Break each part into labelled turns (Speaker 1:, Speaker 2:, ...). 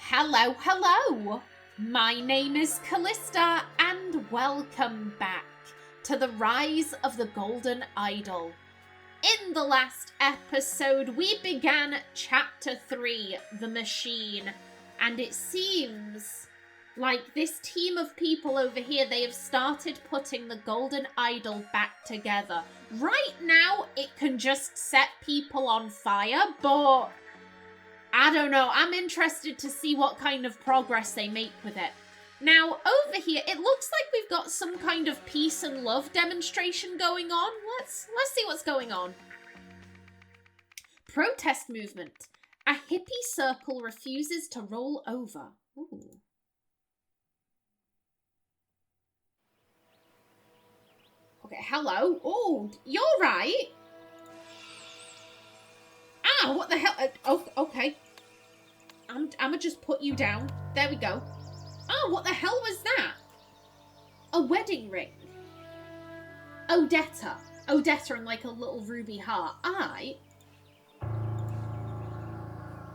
Speaker 1: Hello, hello! My name is Callista, and welcome back to the Rise of the Golden Idol. In the last episode, we began Chapter 3, The Machine, and it seems like this team of people over here, they have started putting the Golden Idol back together. Right now, it can just set people on fire, but I don't know. I'm interested to see what kind of progress they make with it. Now, over here, it looks like we've got some kind of peace and love demonstration going on. Let's see what's going on. Protest movement. A hippie circle refuses to roll over. Ooh. Okay, hello. Oh, you're right. Ah, what the hell? Oh, okay. I'ma just put you down. There we go. Oh, what the hell was that? A wedding ring. Odetta. Odetta and like a little ruby heart.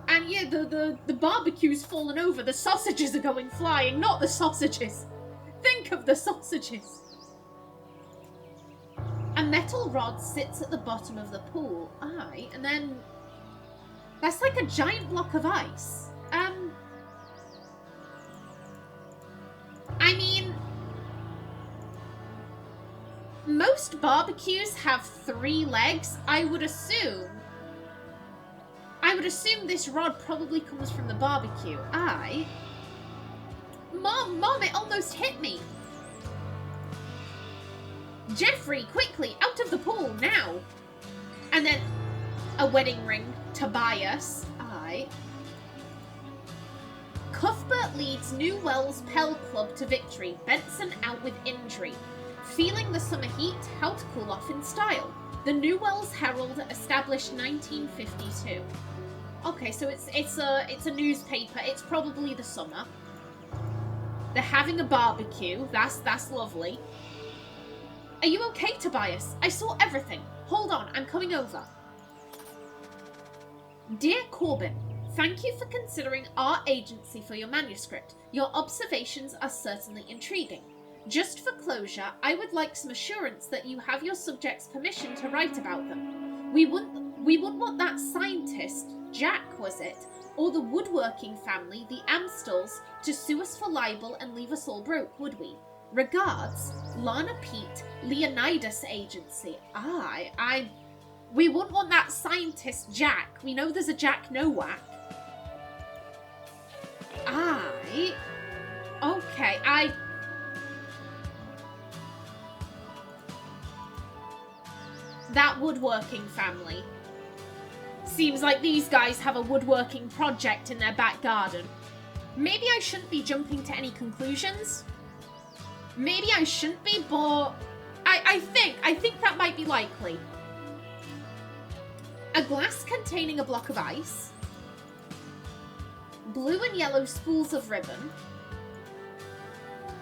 Speaker 1: And yeah, the barbecue's fallen over. The sausages are going flying. Not the sausages. Think of the sausages. A metal rod sits at the bottom of the pool. And then that's like a giant block of ice. I mean, most barbecues have 3 legs. I would assume this rod probably comes from the barbecue. Mom, it almost hit me. Jeffrey, quickly, out of the pool, now. And then a wedding ring, Tobias. Cuthbert leads New Wells Pell Club to victory. Benson out with injury. Feeling the summer heat, how to cool off in style. The New Wells Herald, established 1952. Okay, so it's a newspaper. It's probably the summer. They're having a barbecue. That's lovely. Are you okay, Tobias? I saw everything. Hold on, I'm coming over. Dear Corbin, thank you for considering our agency for your manuscript. Your observations are certainly intriguing. Just for closure, I would like some assurance that you have your subjects' permission to write about them. We wouldn't want that scientist, Jack was it, or the woodworking family, the Amstels, to sue us for libel and leave us all broke, would we? Regards, Lana Pete, Leonidas Agency. We wouldn't want that scientist Jack. We know there's a Jack Nowak. Okay, that woodworking family. Seems like these guys have a woodworking project in their back garden. Maybe I shouldn't be jumping to any conclusions. Maybe I shouldn't be, but I think that might be likely. A glass containing a block of ice. Blue and yellow spools of ribbon.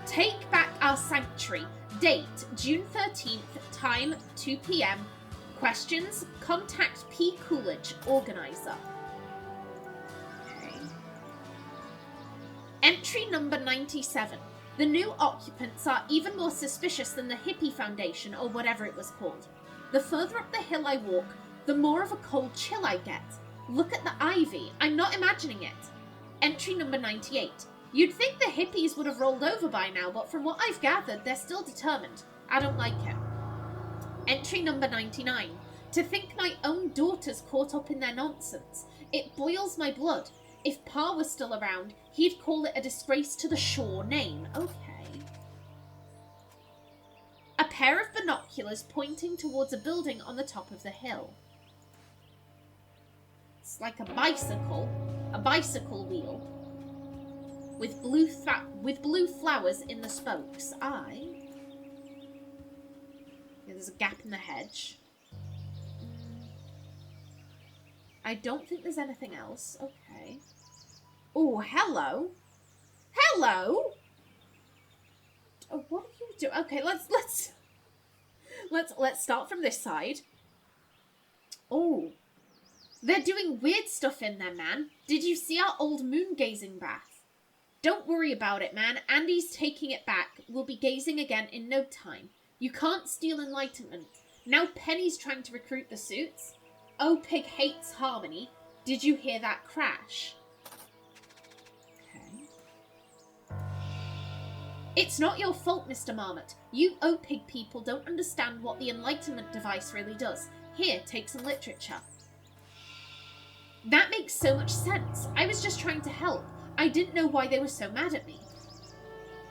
Speaker 1: Take back our sanctuary. Date, June 13th. Time, 2 p.m. Questions, contact P. Coolidge, organizer. Okay. Entry number 97. The new occupants are even more suspicious than the Hippie Foundation, or whatever it was called. The further up the hill I walk, the more of a cold chill I get. Look at the ivy. I'm not imagining it. Entry number 98. You'd think the hippies would have rolled over by now, but from what I've gathered, they're still determined. I don't like it. Entry number 99. To think my own daughter's caught up in their nonsense. It boils my blood. If Pa was still around, he'd call it a disgrace to the Shaw name. Okay. A pair of binoculars pointing towards a building on the top of the hill. It's like a bicycle wheel, with blue flowers in the spokes. There's a gap in the hedge. I don't think there's anything else. Okay. Oh, hello. Hello. Oh, what are you doing? Okay, let's start from this side. Oh. They're doing weird stuff in there, man. Did you see our old moon-gazing bath? Don't worry about it, man. Andy's taking it back. We'll be gazing again in no time. You can't steal enlightenment. Now Penny's trying to recruit the suits. OPIG hates harmony. Did you hear that crash? Okay. It's not your fault, Mr. Marmot. You OPIG people don't understand what the enlightenment device really does. Here, take some literature. That makes so much sense. I was just trying to help. I didn't know why they were so mad at me.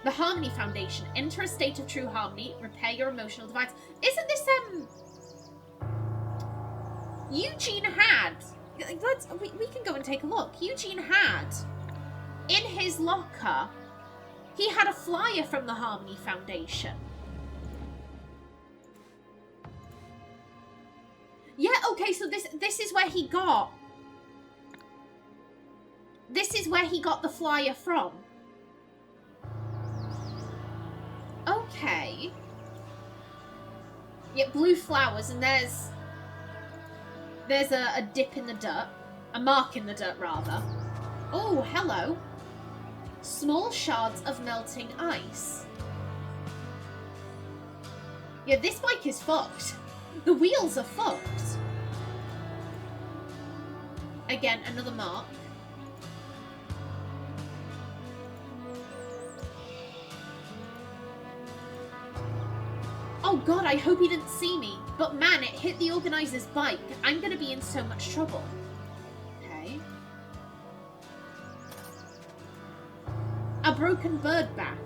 Speaker 1: The Harmony Foundation. Enter a state of true harmony. Repair your emotional divides. Isn't this, Eugene had... We can go and take a look. Eugene had, in his locker, he had a flyer from the Harmony Foundation. Yeah, okay, so this is where he got... This is where he got the flyer from. Okay. Yeah, blue flowers, and there's a dip in the dirt. A mark in the dirt, rather. Oh, hello. Small shards of melting ice. Yeah, this bike is fucked. The wheels are fucked. Again, another mark. Oh god, I hope he didn't see me. But man, it hit the organizer's bike. I'm gonna be in so much trouble. Okay. A broken bird bath.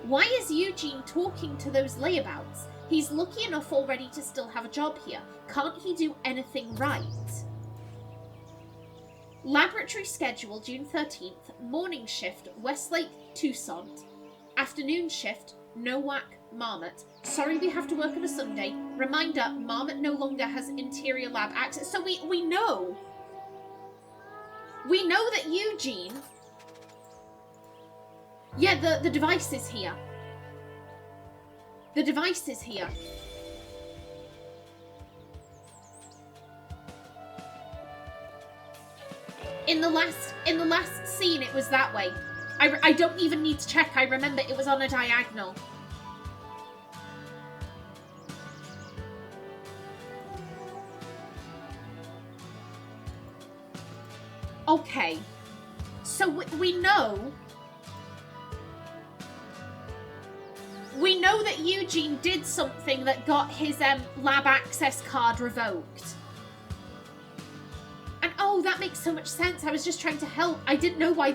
Speaker 1: Why is Eugene talking to those layabouts? He's lucky enough already to still have a job here. Can't he do anything right? Laboratory schedule, June 13th. Morning shift, Westlake, Tucson. Afternoon shift, Nowak, Marmot. Sorry we have to work on a Sunday. Reminder, Marmot no longer has interior lab access. So we know. We know that Eugene... Yeah, the device is here. The device is here. In the last scene, it was that way. I don't even need to check. I remember it was on a diagonal. Okay. So we know... We know that Eugene did something that got his lab access card revoked. And oh, that makes so much sense. I was just trying to help. I didn't know why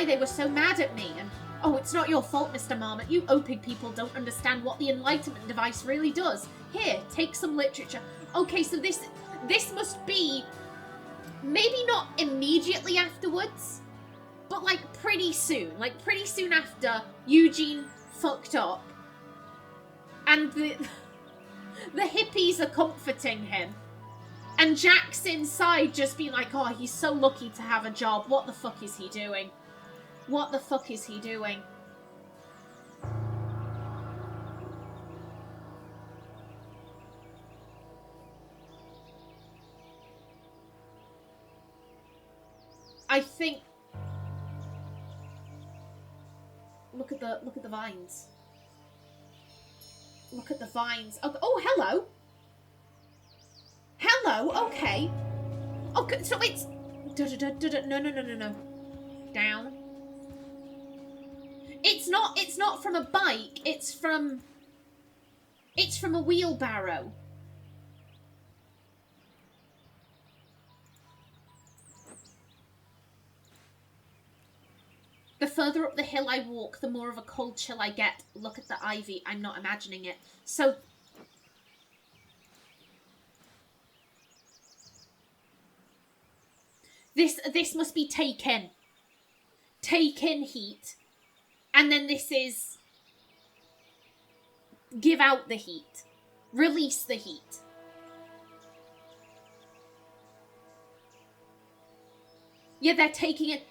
Speaker 1: they were so mad at me. And oh, it's not your fault, Mr. Marmot. You OPIG people don't understand what the enlightenment device really does. Here, take some literature. Okay, so this must be maybe not immediately afterwards, but like pretty soon. Like pretty soon after Eugene fucked up. And the hippies are comforting him. And Jack's inside just being like, oh, he's so lucky to have a job. What the fuck is he doing? What the fuck is he doing? I think... Look at the vines. Look at the vines. Oh, hello. Hello, okay. Okay, so it's... No. Down. It's not from a bike. It's from a wheelbarrow. The further up the hill I walk, the more of a cold chill I get. Look at the ivy. I'm not imagining it. So... This must be take in heat. And then this is... Give out the heat. Release the heat. Yeah, they're taking it...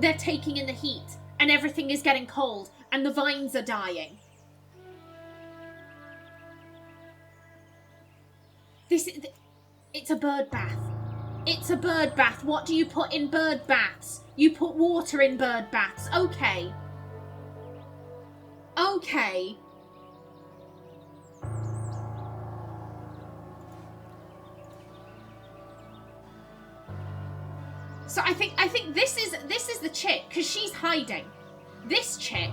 Speaker 1: They're taking in the heat, and everything is getting cold, and the vines are dying. It's It's a bird bath. It's a bird bath. What do you put in bird baths? You put water in bird baths. Okay. Okay. So I think this is the chick, because she's hiding. This chick,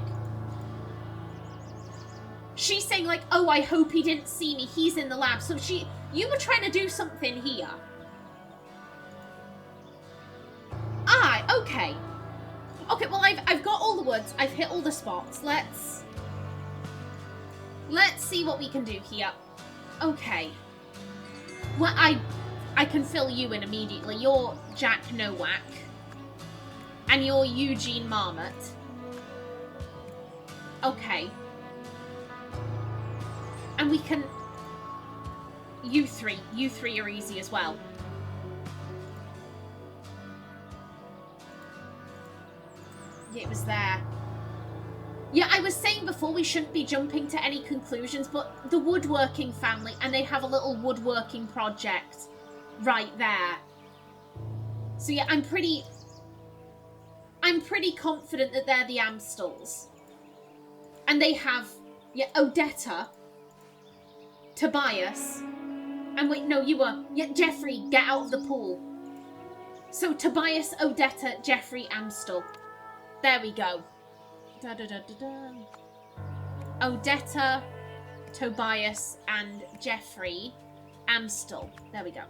Speaker 1: she's saying like, oh, I hope he didn't see me. He's in the lab. So you were trying to do something here. Ah, okay. Okay, well I've got all the woods. I've hit all the spots. Let's see what we can do here. Okay. Well, I can fill you in immediately. You're Jack Nowak. And you're Eugene Marmot. Okay. And we can... You three are easy as well. Yeah, it was there. Yeah, I was saying before we shouldn't be jumping to any conclusions, but the woodworking family, and they have a little woodworking project right there. So yeah, I'm pretty confident that they're the Amstels. And they have, yeah, Odetta, Tobias, and wait, no, you were, yeah, Jeffrey, get out of the pool. So Tobias, Odetta, Jeffrey, Amstel. There we go. Da, da, da, da, da. Odetta, Tobias, and Jeffrey Amstel. There we go.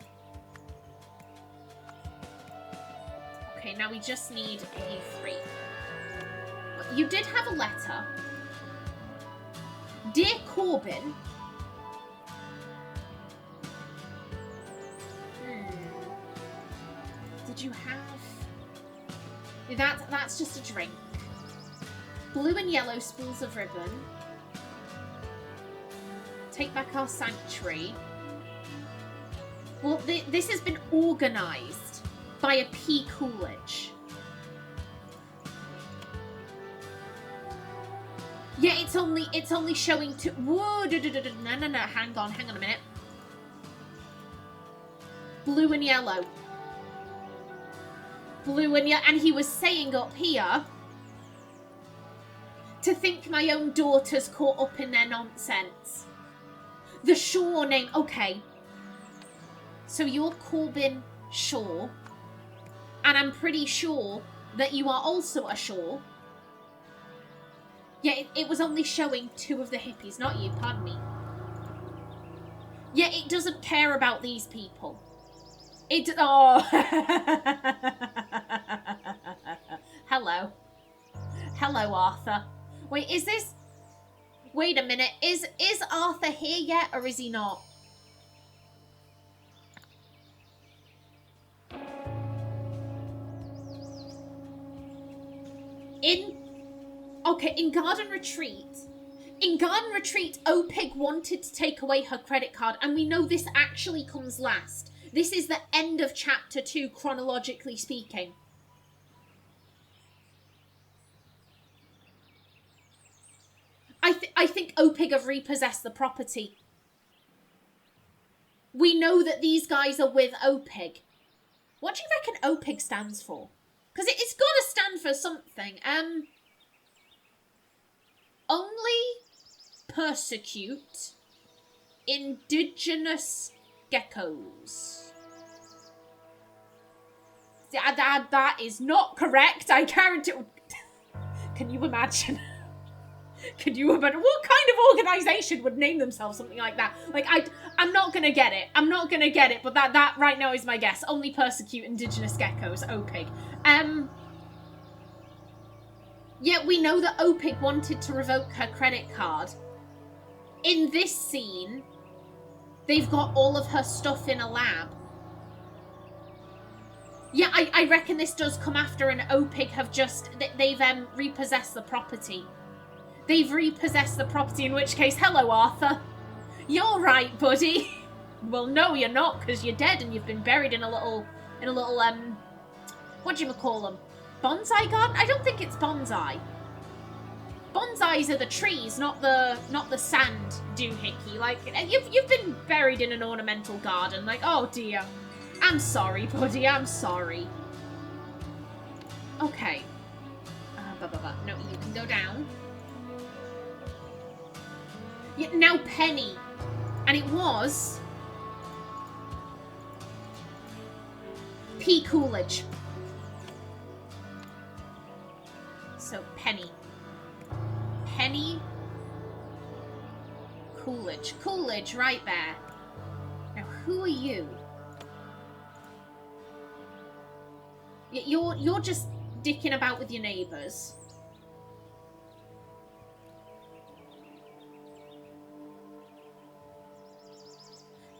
Speaker 1: Okay, now we just need you three. You did have a letter. Dear Corbin. Did you have... That's just a drink. Blue and yellow spools of ribbon. Take back our sanctuary. Well, this has been organised by a P. Coolidge. Yeah, it's only showing to... Whoa, no, hang on a minute. Blue and yellow. Blue and yellow, and he was saying up here, to think my own daughter's caught up in their nonsense. The Shaw name, okay. So you're Corbin Shaw, and I'm pretty sure that you are also a Shaw. Yeah, it was only showing two of the hippies, not you, pardon me. Yeah, it doesn't care about these people. Oh. Hello. Hello, Arthur. Wait, is this... Wait a minute. Is Arthur here yet, or is he not? Okay, in Garden Retreat... In Garden Retreat, OPIG wanted to take away her credit card, and we know this actually comes last. This is the end of Chapter 2, chronologically speaking. I think OPIG have repossessed the property. We know that these guys are with OPIG. What do you reckon OPIG stands for? Because it's got to stand for something. Only persecute indigenous geckos. That is not correct. I guarantee. Can you imagine? Can you imagine? What kind of organisation would name themselves something like that? Like, I'm not gonna get it. I'm not gonna get it. But that right now is my guess. Only persecute indigenous geckos. OPIG. Yeah, we know that OPIG wanted to revoke her credit card. In this scene, they've got all of her stuff in a lab. Yeah, I reckon this does come after an OPIG have just... They've repossessed the property. They've repossessed the property, in which case, hello, Arthur. You're right, buddy. Well, no, you're not, because you're dead and you've been buried in a little, what do you call them? Bonsai garden? I don't think it's bonsai. one's eyes are the trees, not the sand doohickey. Like, you've been buried in an ornamental garden. Like, oh dear. I'm sorry, buddy, I'm sorry. Okay. No, you can go down. Yeah, now Penny. And it was... P. Coolidge. So, Penny. Penny Coolidge. Coolidge, right there. Now, who are you? You're just dicking about with your neighbours.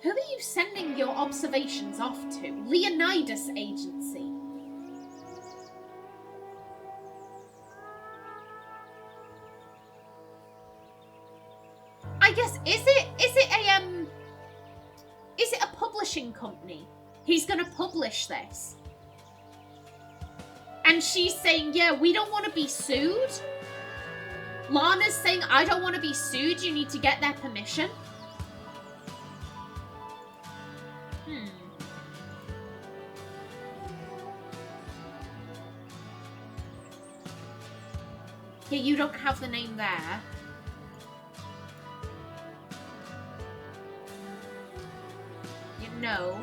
Speaker 1: Who are you sending your observations off to? Leonidas Agency. I guess, is it a publishing company? He's gonna publish this. And she's saying, yeah, we don't want to be sued. Lana's saying, I don't want to be sued. You need to get their permission. Yeah, you don't have the name there. You know.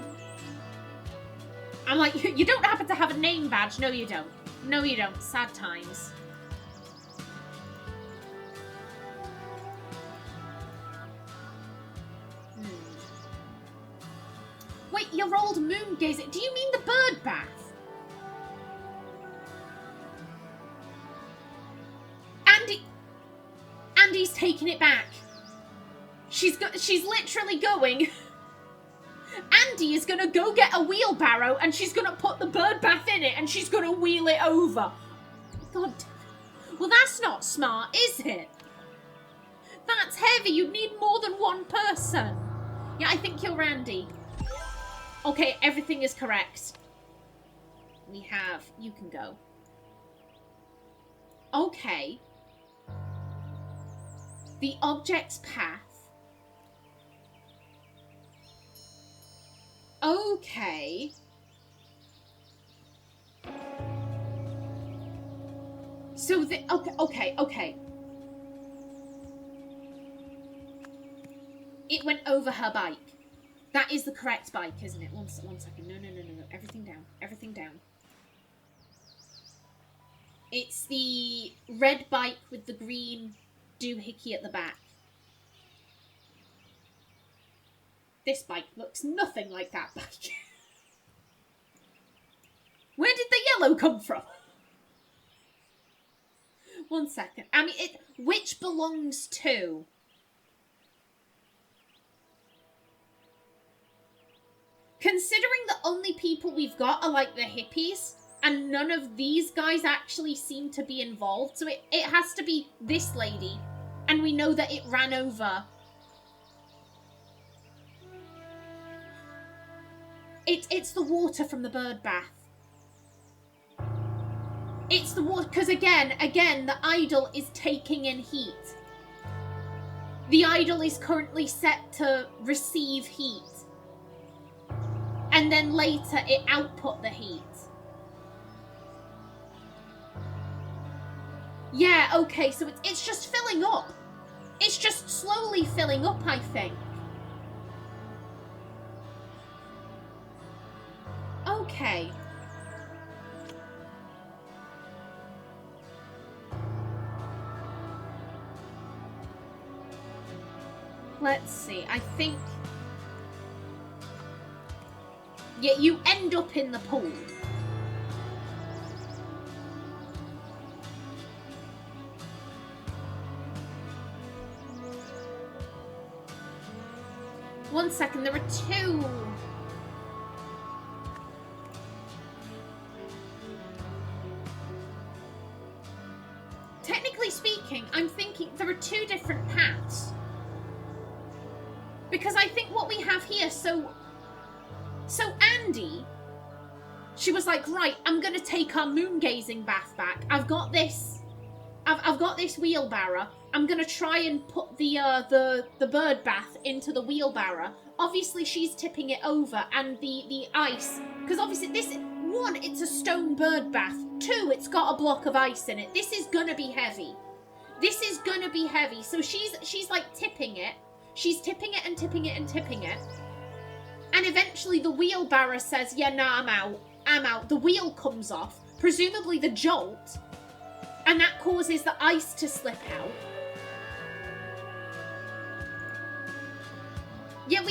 Speaker 1: I'm like, you don't happen to have a name badge. No, you don't. No, you don't. Sad times. Wait, your old moon gazer. Do you mean the bird bath? Andy's taking it back. She's literally going... Andy is going to go get a wheelbarrow and she's going to put the bird bath in it and she's going to wheel it over. God. Well, that's not smart, is it? That's heavy. You'd need more than one person. Yeah, I think you're Randy. Okay, everything is correct. We have... You can go. Okay. The object's path. Okay. So the... Okay. It went over her bike. That is the correct bike, isn't it? One second. No. Everything down. Everything down. It's the red bike with the green doohickey at the back. This bike looks nothing like that bike. Where did the yellow come from? One second. I mean, which belongs to? Considering the only people we've got are like the hippies, and none of these guys actually seem to be involved, so it has to be this lady, and we know that it ran over. It's the water from the bird bath. It's the water, because again, the idol is taking in heat. The idol is currently set to receive heat. And then later it output the heat. Yeah, okay, so it's just filling up. It's just slowly filling up, I think. Okay. Let's see, I think... Yeah, you end up in the pool. One second, there are two. Technically speaking, I'm thinking there are two different paths. Because I think what we have here, so Andy, she was like, right, I'm going to take our moon gazing bath back. I've got this I've got this wheelbarrow. I'm gonna try and put the bird bath into the wheelbarrow. Obviously, she's tipping it over, and the ice, because obviously this, one, it's a stone bird bath. Two, it's got a block of ice in it. This is gonna be heavy. This is gonna be heavy. So she's like tipping it. She's tipping it and tipping it and tipping it. And eventually the wheelbarrow says, yeah, nah, I'm out. I'm out. The wheel comes off, presumably the jolt, and that causes the ice to slip out. Yeah,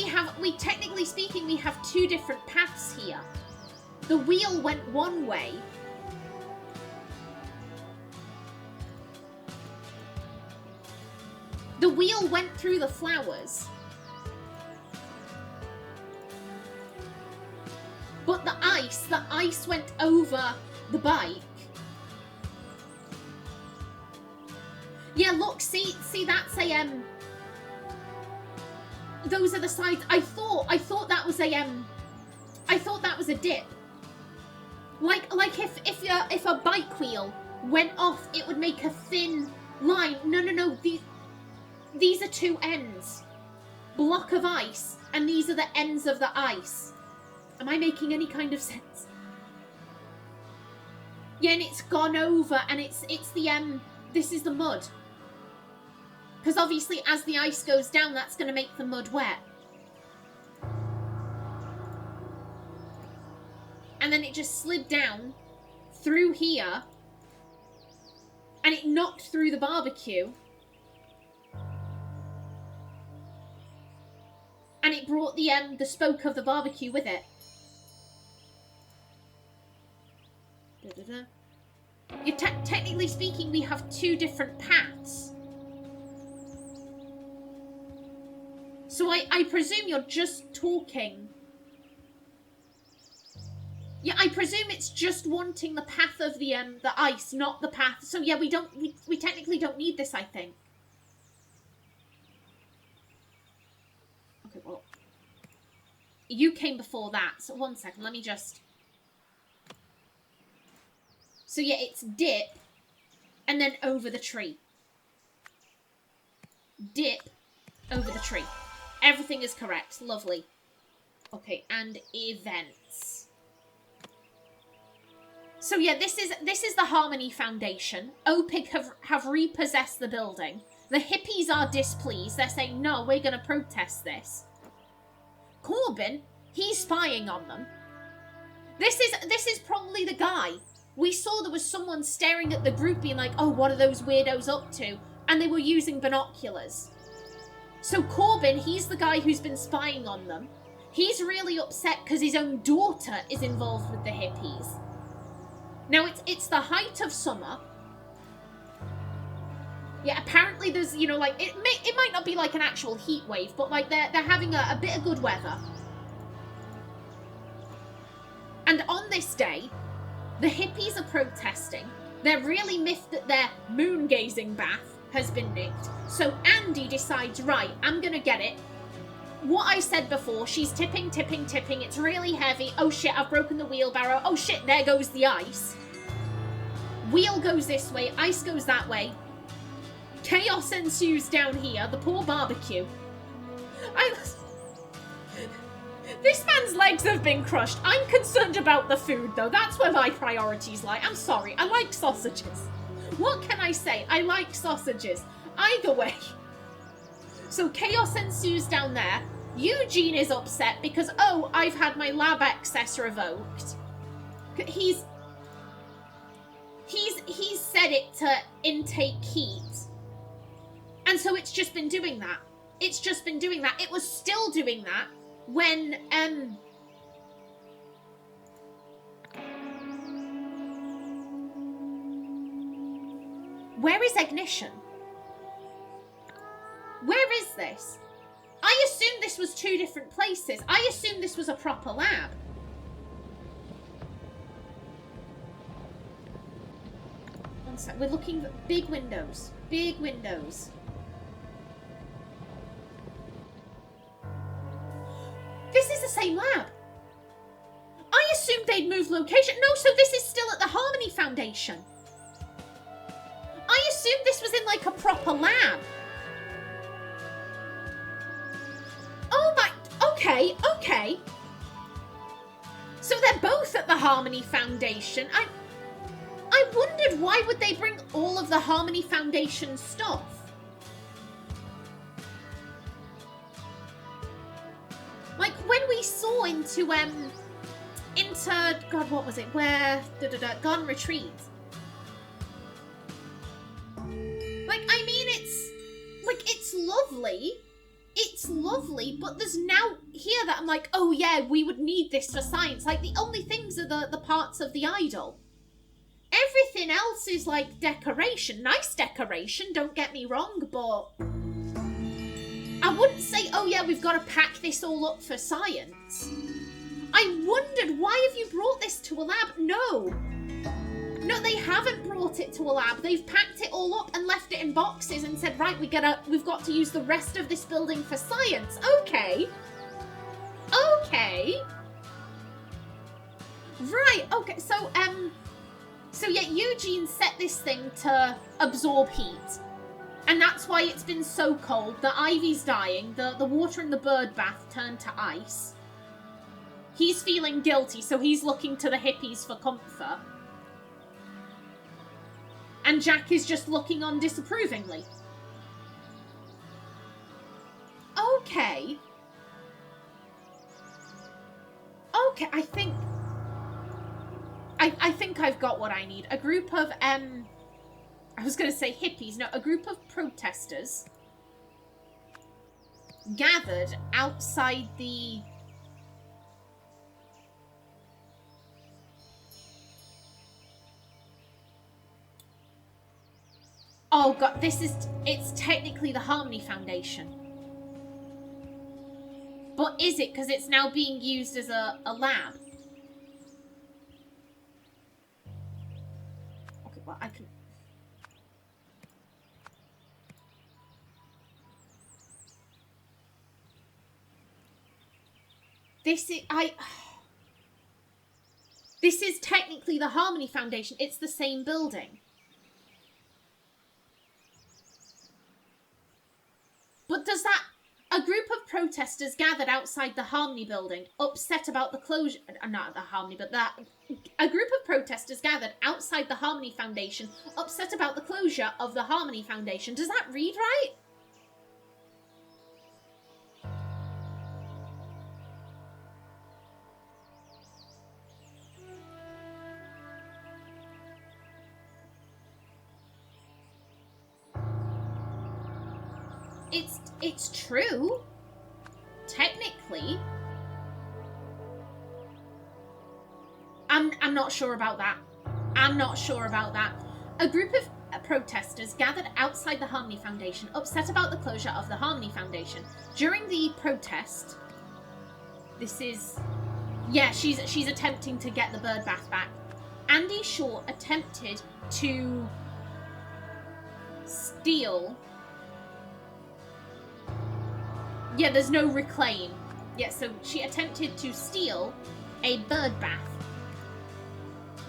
Speaker 1: technically speaking, we have two different paths here. The wheel went one way. The wheel went through the flowers. But the ice went over the bike. Yeah, look, see that's a, those are the sides. I thought that was a, I thought that was a dip. Like if a bike wheel went off, it would make a thin line. No, these are two ends. Block of ice, and these are the ends of the ice. Am I making any kind of sense? Yeah, and it's gone over, and it's the, this is the mud. Because obviously as the ice goes down, that's going to make the mud wet. And then it just slid down through here, and it knocked through the barbecue. And it brought the spoke of the barbecue with it. Yeah, technically speaking, we have two different paths. So I presume you're just talking. Yeah, I presume it's just wanting the path of the ice, not the path. So yeah, we technically don't need this, I think. Okay, well, you came before that. So 1 second, let me just. So yeah, it's dip, and then over the tree. Dip, over the tree. Everything is correct. Lovely. Okay, and events. So yeah, this is the Harmony Foundation. OPIG have repossessed the building. The hippies are displeased. They're saying, no, we're going to protest this. Corbin, he's spying on them. This is probably the guy. We saw there was someone staring at the group being like, oh, what are those weirdos up to? And they were using binoculars. So Corbin, he's the guy who's been spying on them. He's really upset because his own daughter is involved with the hippies. Now, it's the height of summer. Yeah, apparently there's, you know, like, it might not be like an actual heat wave, but like they're having a bit of good weather. And on this day, the hippies are protesting. They're really miffed that their moon-gazing bath has been nicked. So Andy decides, right, I'm gonna get it. What I said before, she's tipping. It's really heavy. Oh shit, I've broken the wheelbarrow. Oh shit, there goes the ice. Wheel goes this way, ice goes that way. Chaos ensues down here. The poor barbecue. This man's legs have been crushed. I'm concerned about the food, though. That's where my priorities lie. I'm sorry. I like sausages. What can I say? I like sausages. Either way. So chaos ensues down there. Eugene is upset because, oh, I've had my lab access revoked. He's set it to intake heat. And so it's just been doing that. It's just been doing that. It was still doing that when, where is ignition? Where is this? I assumed this was two different places. I assumed this was a proper lab. One sec. We're looking at big windows. Big windows. This is the same lab. I assumed they'd moved location. No, so this is still at the Harmony Foundation. I assumed assumed this was in like a proper lab. Oh my, okay, okay. So they're both at the Harmony Foundation. I wondered, why would they bring all of the Harmony Foundation stuff? Like, when we saw into, God, what was it? Where, Garden Retreat. Like, I mean, it's lovely. It's lovely, but there's now here that I'm like, oh yeah, we would need this for science. Like, the only things are the parts of the idol. Everything else is like decoration. Nice decoration, don't get me wrong, but I wouldn't say, oh yeah, we've got to pack this all up for science. I wondered, why have you brought this to a lab? No, they haven't brought it to a lab. They've packed it all up and left it in boxes and said, right, we've got to use the rest of this building for science. Okay. Right, okay, so yeah, Eugene set this thing to absorb heat. And that's why it's been so cold. The ivy's dying. The water in the bird bath turned to ice. He's feeling guilty, so he's looking to the hippies for comfort. And Jack is just looking on disapprovingly. Okay. Okay, I think I've got what I need. A group of, I was going to say hippies. No, a group of protesters gathered outside the... Oh god, it's technically the Harmony Foundation. But is it? Because it's now being used as a lab. Okay, well, I can... This is technically the Harmony Foundation. It's the same building. But does that... A group of protesters gathered outside the Harmony building, upset about the closure... Not the Harmony, but that... A group of protesters gathered outside the Harmony Foundation, upset about the closure of the Harmony Foundation. Does that read right? It's true. Technically. I'm not sure about that. I'm not sure about that. A group of protesters gathered outside the Harmony Foundation, upset about the closure of the Harmony Foundation. During the protest, this is... Yeah, she's attempting to get the bird bath back. Andy Shaw attempted to steal... Yeah, there's no reclaim. Yeah, so she attempted to steal a bird bath.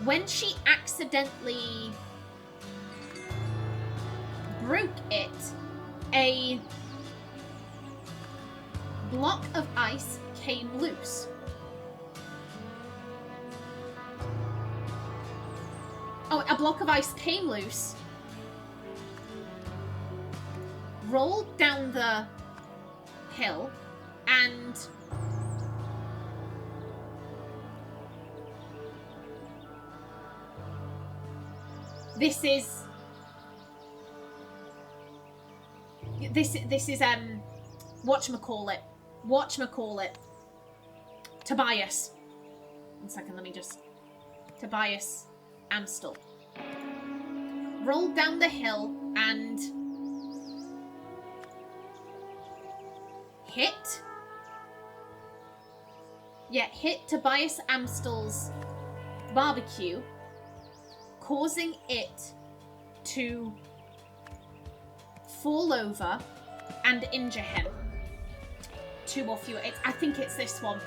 Speaker 1: When she accidentally broke it, a block of ice came loose. Oh, a block of ice came loose, rolled down the hill, and this is whatchamacallit, Tobias. One second, let me just... Tobias Amstel rolled down the hill and hit Tobias Amstel's barbecue, causing it to fall over and injure him. 2 or fewer. I think it's this one.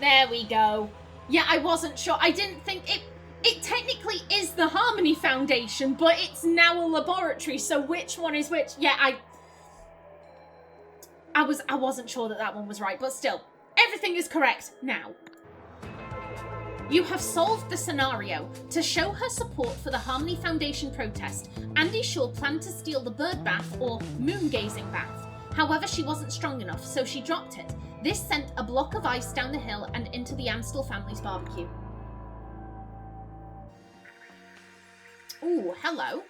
Speaker 1: There we go. Yeah, I wasn't sure. I didn't think it... It technically is the Harmony Foundation, but it's now a laboratory, so which one is which? Yeah, I wasn't sure that one was right, but still, everything is correct now. You have solved the scenario. To show her support for the Harmony Foundation protest, Andy Shaw planned to steal the bird bath, or moon-gazing bath. However, she wasn't strong enough, so she dropped it. This sent a block of ice down the hill and into the Amstel family's barbecue. Ooh, hello.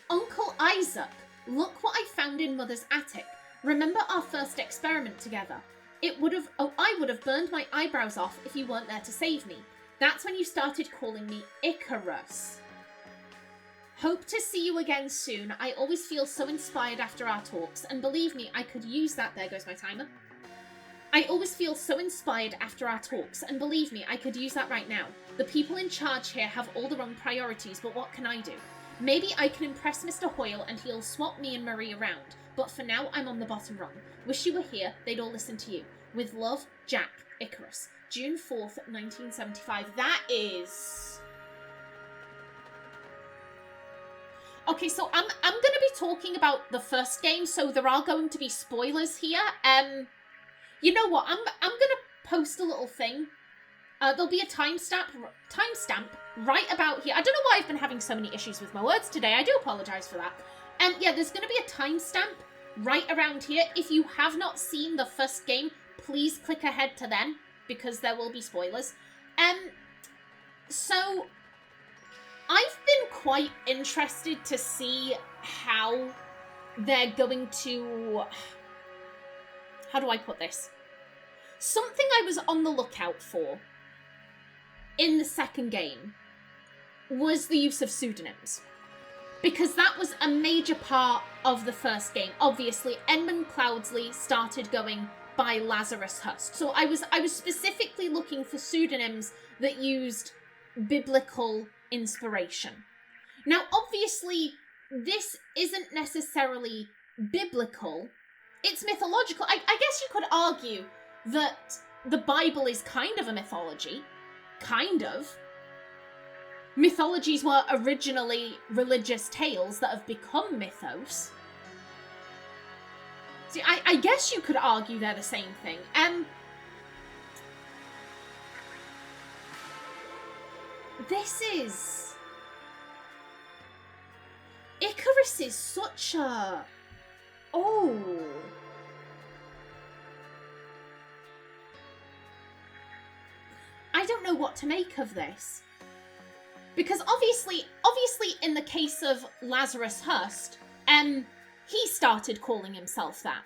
Speaker 1: Uncle Isaac, look what I found in Mother's attic. Remember our first experiment together? I would have burned my eyebrows off if you weren't there to save me. That's when you started calling me Icarus. Hope to see you again soon. I always feel so inspired after our talks, and believe me, I could use that. There goes my timer. I always feel so inspired after our talks, and believe me, I could use that right now. The people in charge here have all the wrong priorities, but what can I do? Maybe I can impress Mr. Hoyle and he'll swap me and Marie around, but for now I'm on the bottom rung. Wish you were here, they'd all listen to you. With love, Jack, Icarus. June 4th, 1975. That is... Okay, so I'm going to be talking about the first game, so there are going to be spoilers here. You know what? I'm going to post a little thing. There'll be a timestamp right about here. I don't know why I've been having so many issues with my words today. I do apologise for that. Yeah, there's going to be a timestamp right around here. If you have not seen the first game, please click ahead to then, because there will be spoilers. So I've been quite interested to see how they're going to... How do I put this? Something I was on the lookout for in the second game was the use of pseudonyms. Because that was a major part of the first game. Obviously, Edmund Cloudsley started going by Lazarus Hurst. So I was specifically looking for pseudonyms that used biblical inspiration. Now, obviously, this isn't necessarily biblical. It's mythological. I guess you could argue that the Bible is kind of a mythology. Kind of. Mythologies were originally religious tales that have become mythos. See, I guess you could argue they're the same thing. This is... Icarus is such a... Oh... I don't know what to make of this. Because obviously in the case of Lazarus Hurst, he started calling himself that.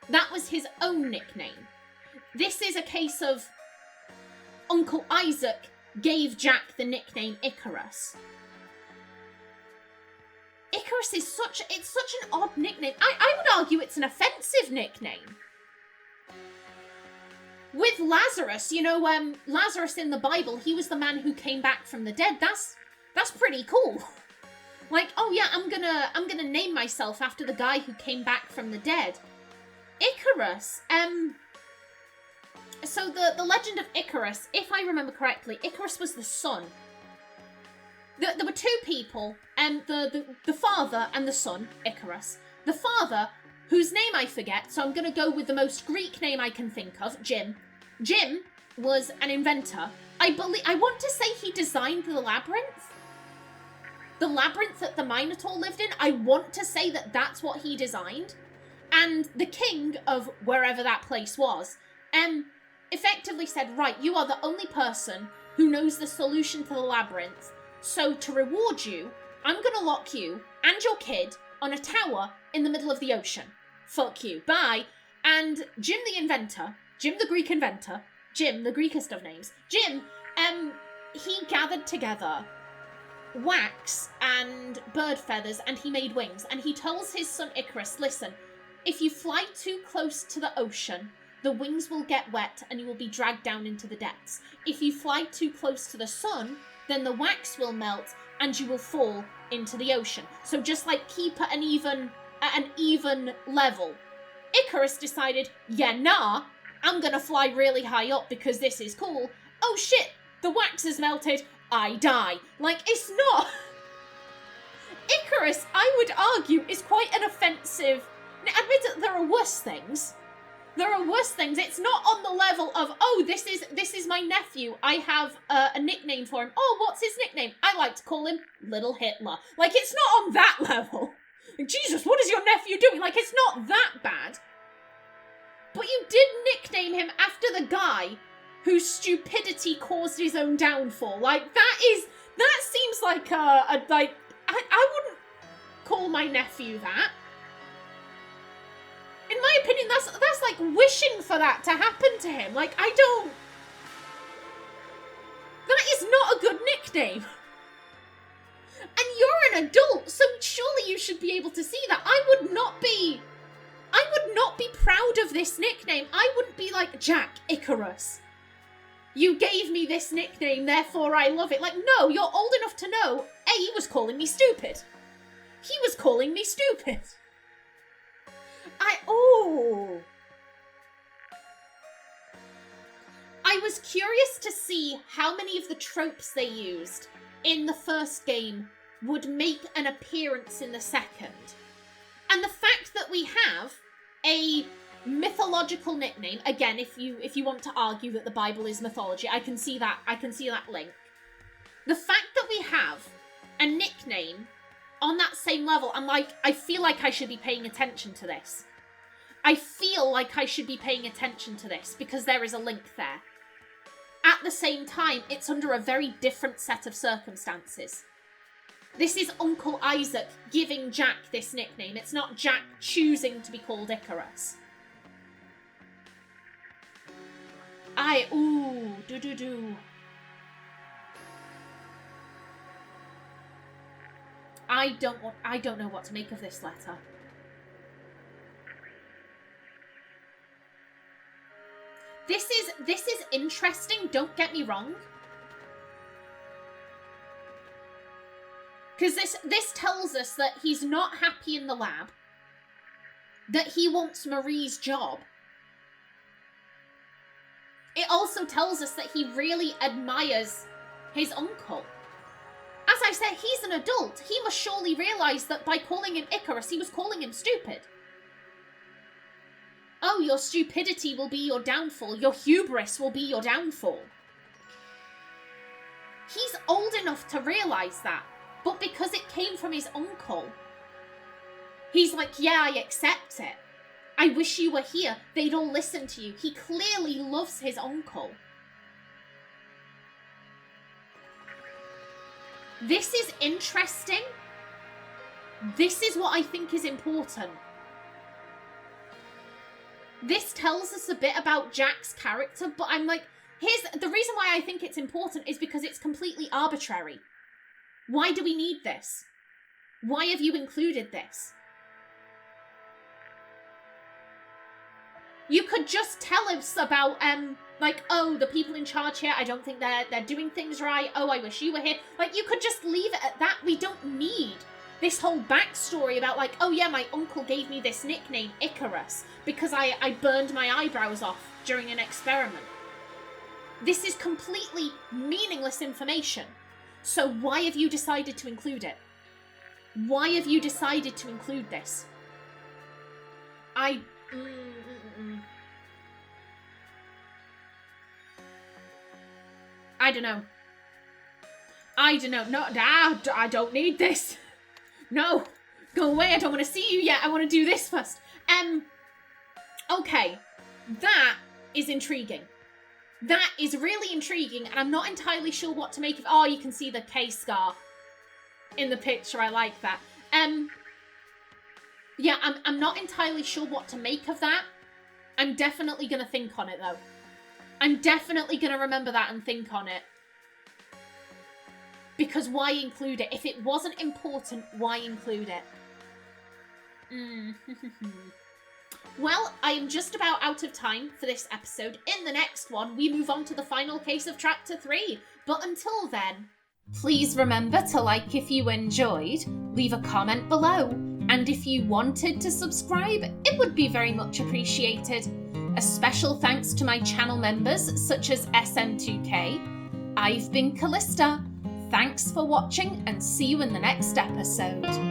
Speaker 1: That was his own nickname. This is a case of Uncle Isaac gave Jack the nickname Icarus. Icarus is such an odd nickname. I would argue it's an offensive nickname. With Lazarus, you know, Lazarus in the Bible, he was the man who came back from the dead. That's pretty cool. Like, oh yeah, I'm gonna name myself after the guy who came back from the dead. Icarus, so the legend of Icarus, if I remember correctly, Icarus was the son. There were two people, the father and the son, Icarus. The father, whose name I forget, so I'm going to go with the most Greek name I can think of, Jim. Jim was an inventor. I want to say he designed the labyrinth. The labyrinth that the Minotaur lived in, I want to say that that's what he designed. And the king of wherever that place was, effectively said, right, you are the only person who knows the solution to the labyrinth. So to reward you, I'm going to lock you and your kid on a tower in the middle of the ocean. Fuck you. Bye. And Jim the inventor, Jim the Greek inventor, Jim, the Greekest of names, Jim, he gathered together wax and bird feathers and he made wings. And he tells his son Icarus, listen, if you fly too close to the ocean, the wings will get wet and you will be dragged down into the depths. If you fly too close to the sun, then the wax will melt and you will fall into the ocean. So just like keep at an even level. Icarus decided, yeah, nah, I'm gonna fly really high up because this is cool. Oh shit, the wax is melted, I die. Like, it's not... Icarus, I would argue, is quite an offensive... Now, admit that there are worse things. There are worse things. It's not on the level of, oh, this is my nephew. I have a nickname for him. Oh, what's his nickname? I like to call him Little Hitler. Like, it's not on that level. Like, Jesus, what is your nephew doing? Like, it's not that bad. But you did nickname him after the guy whose stupidity caused his own downfall. Like, that seems like I wouldn't call my nephew that. In my opinion, that's like wishing for that to happen to him. Like, that is not a good nickname. And you're an adult, so surely you should be able to see that. I would not be proud of this nickname. I wouldn't be like, Jack, Icarus, you gave me this nickname, therefore I love it. Like, no, you're old enough to know, A, he was calling me stupid. He was calling me stupid. I was curious to see how many of the tropes they used in the first game would make an appearance in the second. And the fact that we have a mythological nickname, again, if you want to argue that the Bible is mythology, I can see that link. The fact that we have a nickname on that same level, I feel like I should be paying attention to this. I feel like I should be paying attention to this because there is a link there. At the same time, it's under a very different set of circumstances. This is Uncle Isaac giving Jack this nickname. It's not Jack choosing to be called Icarus. I don't know what to make of this letter. This is interesting, don't get me wrong. Because this tells us that he's not happy in the lab. That he wants Marie's job. It also tells us that he really admires his uncle. As I said, he's an adult. He must surely realise that by calling him Icarus, he was calling him stupid. Oh, your stupidity will be your downfall. Your hubris will be your downfall. He's old enough to realise that. But because it came from his uncle, he's like, yeah, I accept it. I wish you were here. They'd all listen to you. He clearly loves his uncle. This is interesting. This is what I think is important. This tells us a bit about Jack's character, but I'm like, the reason why I think it's important is because it's completely arbitrary. Why do we need this? Why have you included this? You could just tell us about, like, oh, the people in charge here, I don't think they're doing things right. Oh, I wish you were here. Like, you could just leave it at that. We don't need this whole backstory about, like, oh yeah, my uncle gave me this nickname, Icarus, because I burned my eyebrows off during an experiment. This is completely meaningless information. So why have you decided to include it? Why have you decided to include this? I don't know. No, I don't need this. No, go away. I don't want to see you yet. I want to do this first. Okay, that is intriguing. That is really intriguing, and I'm not entirely sure what to make of... Oh, you can see the K scar in the picture. I like that. Yeah, I'm not entirely sure what to make of that. I'm definitely going to think on it, though. I'm definitely going to remember that and think on it. Because why include it? If it wasn't important, why include it? Well, I am just about out of time for this episode. In the next one, we move on to the final case of Chapter 3. But until then, please remember to like if you enjoyed, leave a comment below, and if you wanted to subscribe, it would be very much appreciated. A special thanks to my channel members such as SM2K. I've been Kallista. Thanks for watching and see you in the next episode.